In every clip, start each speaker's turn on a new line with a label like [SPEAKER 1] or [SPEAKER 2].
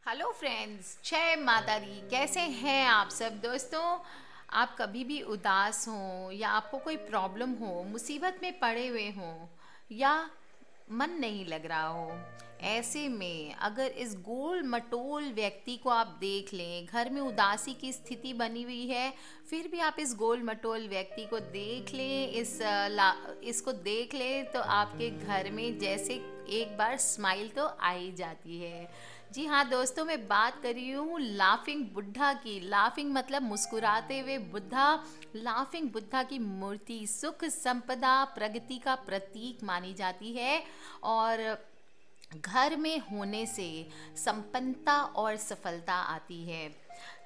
[SPEAKER 1] Hello friends, जय माता दी। कैसे हैं आप सब दोस्तों। आप कभी भी उदास हो या आपको कोई प्रॉब्लम हो, मुसीबत में पड़े हुए हो या मन नहीं लग रहा हो, ऐसे में अगर इस गोल मटोल व्यक्ति को आप देख लें, घर में उदासी की स्थिति बनी हुई है, फिर भी आप इस गोल मटोल व्यक्ति को देख लें, इसको देख लें तो आपके घर में जैसे एक बार स्माइल तो आ ही जाती है। जी हाँ दोस्तों, मैं बात कर रही हूँ लाफिंग बुद्धा की। लाफिंग मतलब मुस्कुराते हुए बुद्धा। लाफिंग बुद्धा की मूर्ति सुख संपदा प्रगति का प्रतीक मानी जाती है और घर में होने से संपन्नता और सफलता आती है।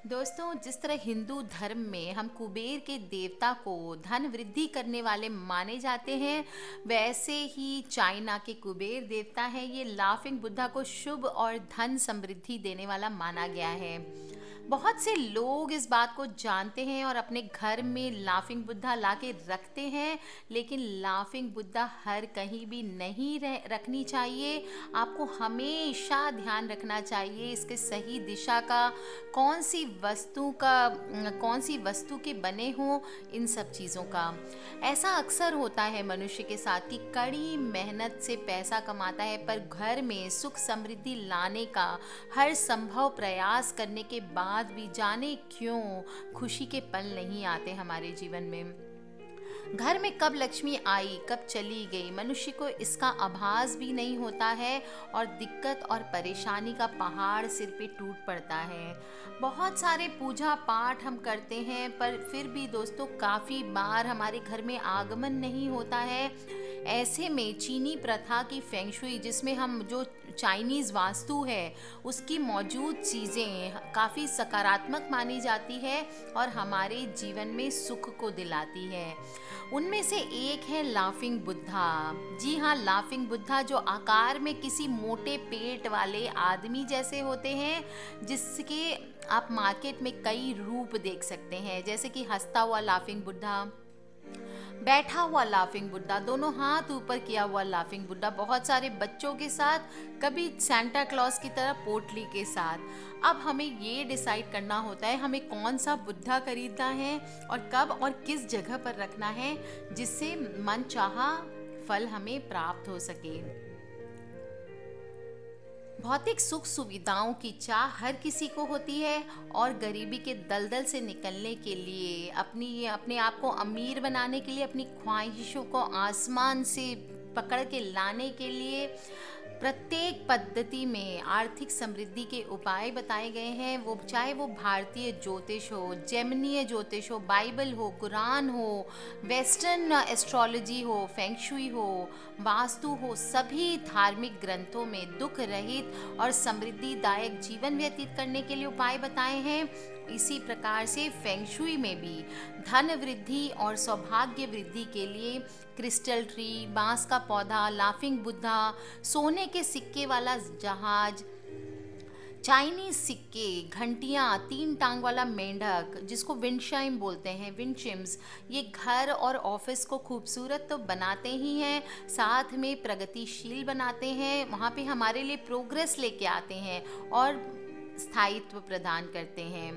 [SPEAKER 1] दोस्तों, जिस तरह हिंदू धर्म में हम कुबेर के देवता को धन वृद्धि करने वाले माने जाते हैं, वैसे ही चाइना के कुबेर देवता है ये लाफिंग बुद्धा को शुभ और धन समृद्धि देने वाला माना गया है। बहुत से लोग इस बात को जानते हैं और अपने घर में लाफिंग बुद्धा ला के रखते हैं, लेकिन लाफिंग बुद्धा हर कहीं भी नहीं रखनी चाहिए। आपको हमेशा ध्यान रखना चाहिए इसके सही दिशा का, कौन सी वस्तु के बने हों, इन सब चीज़ों का। ऐसा अक्सर होता है मनुष्य के साथ कि कड़ी मेहनत से पैसा कमाता है, पर घर में सुख समृद्धि लाने का हर संभव प्रयास करने के बाद भी जाने क्यों खुशी के पल नहीं आते हमारे जीवन में। घर में कब लक्ष्मी आई कब चली गई, मनुष्य को इसका आभास भी नहीं होता है और दिक्कत और परेशानी का पहाड़ सिर पे टूट पड़ता है। बहुत सारे पूजा पाठ हम करते हैं, पर फिर भी दोस्तों काफ़ी बार हमारे घर में आगमन नहीं होता है। ऐसे में चीनी प्रथा की फेंगशुई, जिसमें हम जो चाइनीज़ वास्तु है उसकी मौजूद चीज़ें काफ़ी सकारात्मक मानी जाती है और हमारे जीवन में सुख को दिलाती है। उनमें से एक है लाफिंग बुद्धा। जी हाँ, लाफिंग बुद्धा जो आकार में किसी मोटे पेट वाले आदमी जैसे होते हैं, जिसके आप मार्केट में कई रूप देख सकते हैं, जैसे कि हंसता हुआ लाफिंग बुद्धा, बैठा हुआ लाफिंग बुद्धा, दोनों हाथ ऊपर किया हुआ लाफिंग बुद्धा, बहुत सारे बच्चों के साथ, कभी सेंटा क्लॉज की तरह पोटली के साथ। अब हमें ये डिसाइड करना होता है हमें कौन सा बुद्धा खरीदना है और कब और किस जगह पर रखना है, जिससे मन चाहा फल हमें प्राप्त हो सके। भौतिक सुख सुविधाओं की चाह हर किसी को होती है और गरीबी के दलदल से निकलने के लिए, अपने आप को अमीर बनाने के लिए, अपनी ख्वाहिशों को आसमान से पकड़ के लाने के लिए प्रत्येक पद्धति में आर्थिक समृद्धि के उपाय बताए गए हैं। वो चाहे वो भारतीय ज्योतिष हो, जेमिनीय ज्योतिष हो, बाइबल हो, कुरान हो, वेस्टर्न एस्ट्रोलॉजी हो, फेंगशुई हो, वास्तु हो, सभी धार्मिक ग्रंथों में दुख रहित और समृद्धिदायक जीवन व्यतीत करने के लिए उपाय बताए हैं। इसी प्रकार से फेंगशुई में भी धन वृद्धि और सौभाग्य वृद्धि के लिए क्रिस्टल ट्री, बांस का पौधा, लाफिंग बुद्धा, सोने के सिक्के वाला जहाज, चाइनीज सिक्के, घंटियाँ, 3 टांग वाला मेंढक जिसको विंडचाइम बोलते हैं, विंडचिम्स, ये घर और ऑफिस को खूबसूरत तो बनाते ही हैं, साथ में प्रगतिशील बनाते हैं, वहाँ पे हमारे लिए प्रोग्रेस लेके आते हैं और स्थायित्व प्रदान करते हैं।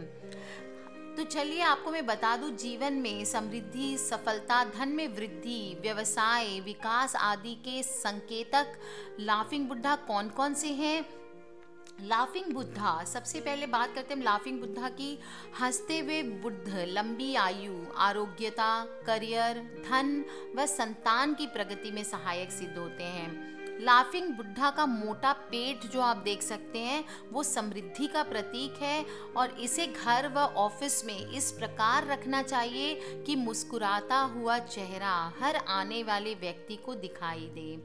[SPEAKER 1] तो चलिए आपको मैं बता दूं, जीवन में समृद्धि, सफलता, धन में वृद्धि, व्यवसाय, विकास आदि के संकेतक लाफिंग बुद्धा कौन कौन से हैं। लाफिंग बुद्धा, सबसे पहले बात करते हैं लाफिंग बुद्धा की। हंसते हुए बुद्ध लंबी आयु, आरोग्यता, करियर, धन व संतान की प्रगति में सहायक सिद्ध होते हैं। लाफिंग बुद्धा का मोटा पेट जो आप देख सकते हैं वो समृद्धि का प्रतीक है और इसे घर व ऑफिस में इस प्रकार रखना चाहिए कि मुस्कुराता हुआ चेहरा हर आने वाले व्यक्ति को दिखाई दे।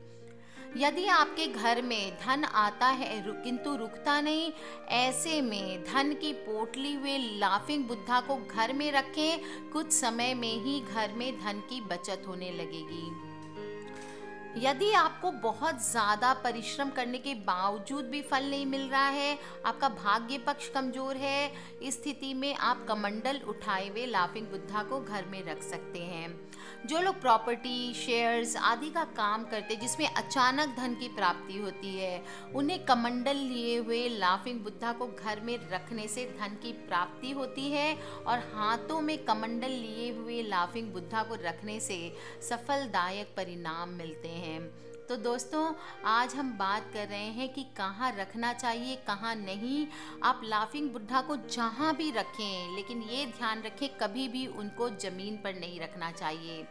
[SPEAKER 1] यदि आपके घर में धन आता है किंतु रुकता नहीं, ऐसे में धन की पोटली हुए लाफिंग बुद्धा को घर में रखें, कुछ समय में ही घर में धन की बचत होने लगेगी। यदि आपको बहुत ज़्यादा परिश्रम करने के बावजूद भी फल नहीं मिल रहा है, आपका भाग्य पक्ष कमज़ोर है, इस स्थिति में आप कमंडल उठाए हुए लाफिंग बुद्धा को घर में रख सकते हैं। जो लोग प्रॉपर्टी, शेयर्स आदि का काम करते जिसमें अचानक धन की प्राप्ति होती है, उन्हें कमंडल लिए हुए लाफिंग बुद्धा को घर में रखने से धन की प्राप्ति होती है और हाथों में कमंडल लिए हुए लाफिंग बुद्धा को रखने से सफलदायक परिणाम मिलते हैं। तो दोस्तों, आज हम बात कर रहे हैं कि कहाँ रखना चाहिए, कहाँ नहीं। आप लाफिंग बुद्धा को जहाँ भी रखें, लेकिन ये ध्यान रखें कभी भी उनको ज़मीन पर नहीं रखना चाहिए।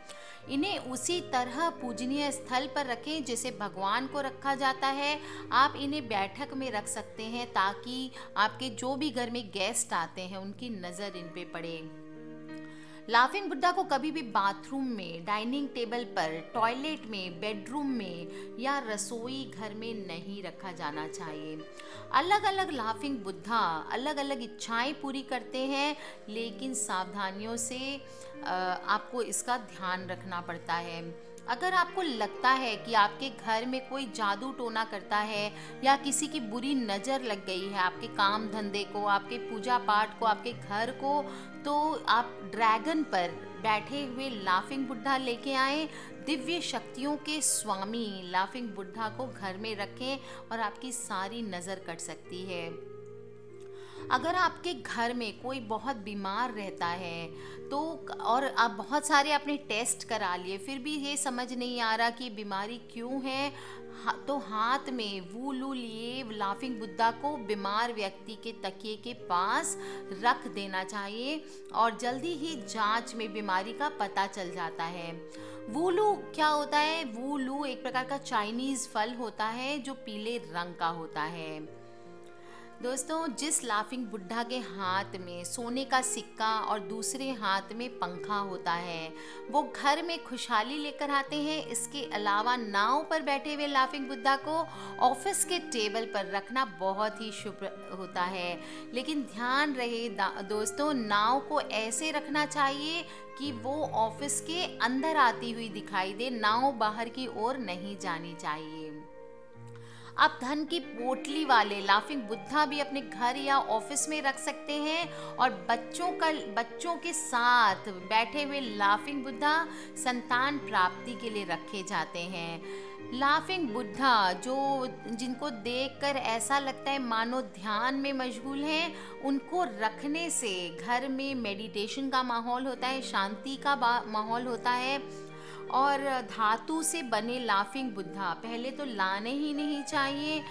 [SPEAKER 1] इन्हें उसी तरह पूजनीय स्थल पर रखें जैसे भगवान को रखा जाता है। आप इन्हें बैठक में रख सकते हैं ताकि आपके जो भी घर में गेस्ट आते हैं उनकी नज़र इन पे पड़े। लाफिंग बुद्धा को कभी भी बाथरूम में, डाइनिंग टेबल पर, टॉयलेट में, बेडरूम में या रसोई घर में नहीं रखा जाना चाहिए। अलग अलग लाफिंग बुद्धा अलग अलग इच्छाएं पूरी करते हैं, लेकिन सावधानियों से आपको इसका ध्यान रखना पड़ता है। अगर आपको लगता है कि आपके घर में कोई जादू टोना करता है या किसी की बुरी नज़र लग गई है आपके काम धंधे को, आपके पूजा पाठ को, आपके घर को, तो आप ड्रैगन पर बैठे हुए लाफिंग बुद्धा लेके आएं। दिव्य शक्तियों के स्वामी लाफिंग बुद्धा को घर में रखें और आपकी सारी नज़र कट सकती है। अगर आपके घर में कोई बहुत बीमार रहता है तो, और आप बहुत सारे आपने टेस्ट करा लिए फिर भी ये समझ नहीं आ रहा कि बीमारी क्यों है, तो हाथ में वूलू लिए लाफिंग बुद्धा को बीमार व्यक्ति के तकिए के पास रख देना चाहिए और जल्दी ही जांच में बीमारी का पता चल जाता है। वूलू क्या होता है? वूलू एक प्रकार का चाइनीज़ फल होता है जो पीले रंग का होता है। दोस्तों, जिस लाफिंग बुद्धा के हाथ में सोने का सिक्का और दूसरे हाथ में पंखा होता है, वो घर में खुशहाली लेकर आते हैं। इसके अलावा नाव पर बैठे हुए लाफिंग बुद्धा को ऑफिस के टेबल पर रखना बहुत ही शुभ होता है। लेकिन ध्यान रहे दोस्तों, नाव को ऐसे रखना चाहिए कि वो ऑफिस के अंदर आती हुई दिखाई दे, नाव बाहर की ओर नहीं जानी चाहिए। आप धन की पोटली वाले लाफिंग बुद्धा भी अपने घर या ऑफिस में रख सकते हैं और बच्चों के साथ बैठे हुए लाफिंग बुद्धा संतान प्राप्ति के लिए रखे जाते हैं। लाफिंग बुद्धा जिनको देखकर ऐसा लगता है मानो ध्यान में मशगूल हैं, उनको रखने से घर में मेडिटेशन का माहौल होता है, शांति का माहौल होता है। और धातु से बने लाफिंग बुद्धा पहले तो लाने ही नहीं चाहिए।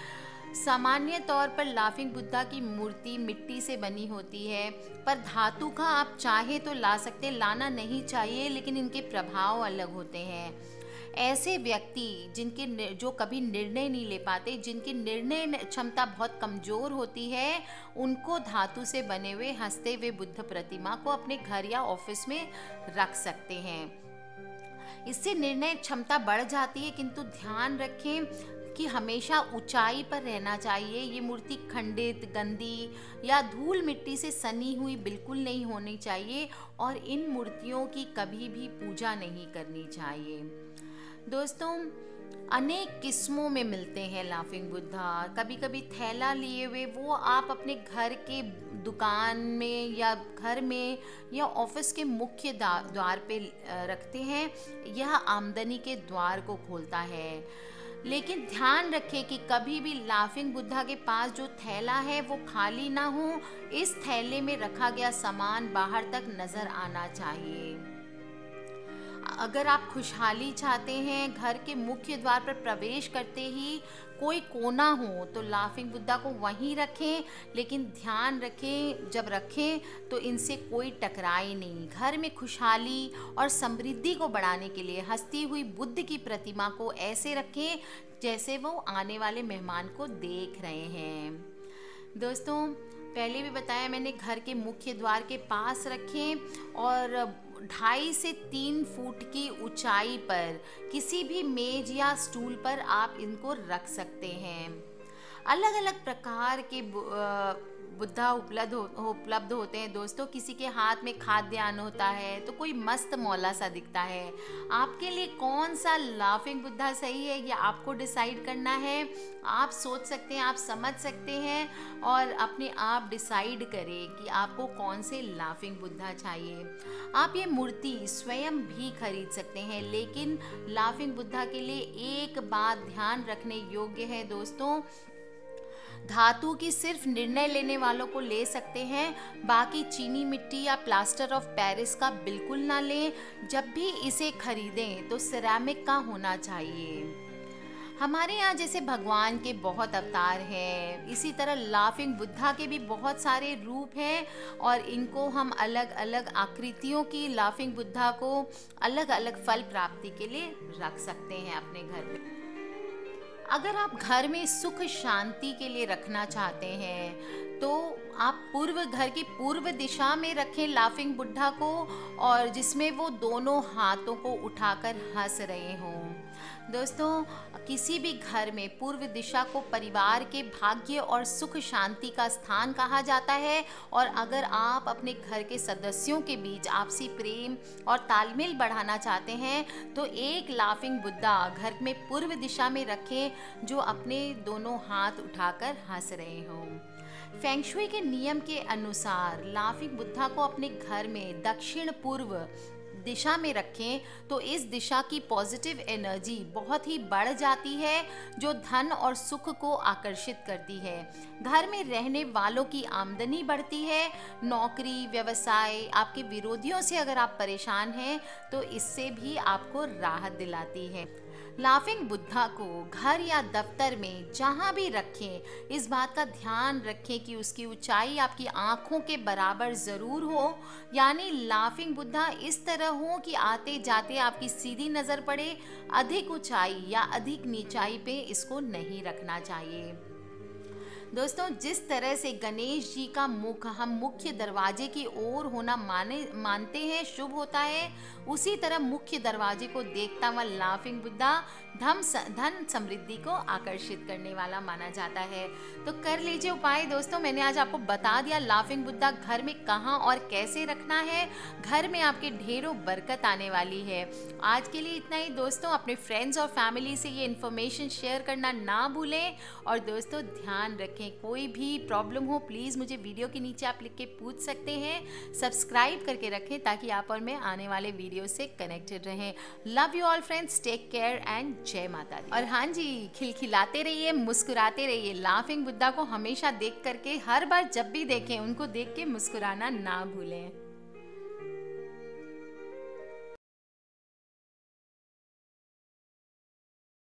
[SPEAKER 1] सामान्य तौर पर लाफिंग बुद्धा की मूर्ति मिट्टी से बनी होती है, पर धातु का आप चाहे तो ला सकते, लाना नहीं चाहिए, लेकिन इनके प्रभाव अलग होते हैं। ऐसे व्यक्ति जो कभी निर्णय नहीं ले पाते, जिनकी निर्णय क्षमता बहुत कमज़ोर होती है, उनको धातु से बने हुए हंसते हुए बुद्ध प्रतिमा को अपने घर या ऑफिस में रख सकते हैं। इससे निर्णय क्षमता बढ़ जाती है, किंतु ध्यान रखें कि हमेशा ऊंचाई पर रहना चाहिए। ये मूर्ति खंडित, गंदी या धूल मिट्टी से सनी हुई बिल्कुल नहीं होनी चाहिए और इन मूर्तियों की कभी भी पूजा नहीं करनी चाहिए। दोस्तों, अनेक किस्मों में मिलते हैं लाफिंग बुद्धा। कभी कभी थैला लिए हुए वो आप अपने घर के दुकान में या घर में या ऑफिस के मुख्य द्वार पे रखते हैं। यह आमदनी के द्वार को खोलता है। लेकिन ध्यान रखें कि कभी भी लाफिंग बुद्धा के पास जो थैला है वो खाली ना हो। इस थैले में रखा गया सामान बाहर तक नजर आना चाहिए। अगर आप खुशहाली चाहते हैं, घर के मुख्य द्वार पर प्रवेश करते ही कोई कोना हो तो लाफिंग बुद्धा को वहीं रखें, लेकिन ध्यान रखें जब रखें तो इनसे कोई टकराए नहीं। घर में खुशहाली और समृद्धि को बढ़ाने के लिए हंसती हुई बुद्ध की प्रतिमा को ऐसे रखें जैसे वो आने वाले मेहमान को देख रहे हैं। दोस्तों, पहले भी बताया मैंने, घर के मुख्य द्वार के पास रखें और 2.5 से 3 फुट की ऊंचाई पर किसी भी मेज या स्टूल पर आप इनको रख सकते हैं। अलग अलग प्रकार के बुद्धा उपलब्ध होते हैं दोस्तों। किसी के हाथ में खाद्यान्न होता है तो कोई मस्त मौला सा दिखता है। आपके लिए कौन सा लाफिंग बुद्धा सही है ये आपको डिसाइड करना है। आप सोच सकते हैं, आप समझ सकते हैं और अपने आप डिसाइड करें कि आपको कौन से लाफिंग बुद्धा चाहिए। आप ये मूर्ति स्वयं भी खरीद सकते हैं, लेकिन लाफिंग बुद्धा के लिए एक बात ध्यान रखने योग्य है दोस्तों, धातु की सिर्फ निर्णय लेने वालों को ले सकते हैं, बाकी चीनी मिट्टी या प्लास्टर ऑफ पेरिस का बिल्कुल ना लें। जब भी इसे खरीदें तो सिरेमिक का होना चाहिए। हमारे यहाँ जैसे भगवान के बहुत अवतार हैं, इसी तरह लाफिंग बुद्धा के भी बहुत सारे रूप हैं और इनको हम अलग अलग आकृतियों की लाफिंग बुद्धा को अलग अलग फल प्राप्ति के लिए रख सकते हैं अपने घर में। अगर आप घर में सुख शांति के लिए रखना चाहते हैं तो आप घर की पूर्व दिशा में रखें लाफिंग बुद्धा को, और जिसमें वो दोनों हाथों को उठाकर हंस रहे हों। दोस्तों, किसी भी घर में पूर्व दिशा को परिवार के भाग्य और सुख शांति का स्थान कहा जाता है, और अगर आप अपने घर के सदस्यों के बीच आपसी प्रेम और तालमेल बढ़ाना चाहते हैं तो एक लाफिंग बुद्धा घर में पूर्व दिशा में रखें जो अपने दोनों हाथ उठाकर हंस रहे हों। फेंग शुई के नियम के अनुसार लाफिंग बुद्धा को अपने घर में दक्षिण पूर्व दिशा में रखें तो इस दिशा की पॉजिटिव एनर्जी बहुत ही बढ़ जाती है, जो धन और सुख को आकर्षित करती है। घर में रहने वालों की आमदनी बढ़ती है। नौकरी, व्यवसाय, आपके विरोधियों से अगर आप परेशान हैं तो इससे भी आपको राहत दिलाती है। लाफिंग बुद्धा को घर या दफ्तर में जहाँ भी रखें, इस बात का ध्यान रखें कि उसकी ऊंचाई आपकी आँखों के बराबर ज़रूर हो, यानी लाफिंग बुद्धा इस तरह हो कि आते जाते आपकी सीधी नज़र पड़े। अधिक ऊंचाई या अधिक नीचाई पे इसको नहीं रखना चाहिए। दोस्तों, जिस तरह से गणेश जी का मुख हम मुख्य दरवाजे की ओर होना मानते हैं शुभ होता है, उसी तरह मुख्य दरवाजे को देखता हुआ लाफिंग बुद्धा धन समृद्धि को आकर्षित करने वाला माना जाता है। तो कर लीजिए उपाय दोस्तों। मैंने आज आपको बता दिया लाफिंग बुद्धा घर में कहाँ और कैसे रखना है। घर में आपके ढेरों बरकत आने वाली है। आज के लिए इतना ही दोस्तों। अपने फ्रेंड्स और फैमिली से ये इन्फॉर्मेशन शेयर करना ना भूलें। और दोस्तों ध्यान रखें, कोई भी प्रॉब्लम हो प्लीज़ मुझे वीडियो के नीचे आप लिख के पूछ सकते हैं। सब्सक्राइब करके रखें ताकि आप और मैं आने वाले वीडियो से कनेक्टेड रहें। Love you all friends, take care and जय माता दी। और हाँ जी, खिलखिलाते रहिए, मुस्कुराते रहिए। लाफिंग बुद्धा को हमेशा देख करके, हर बार जब भी देखें उनको देख के मुस्कुराना ना भूलें।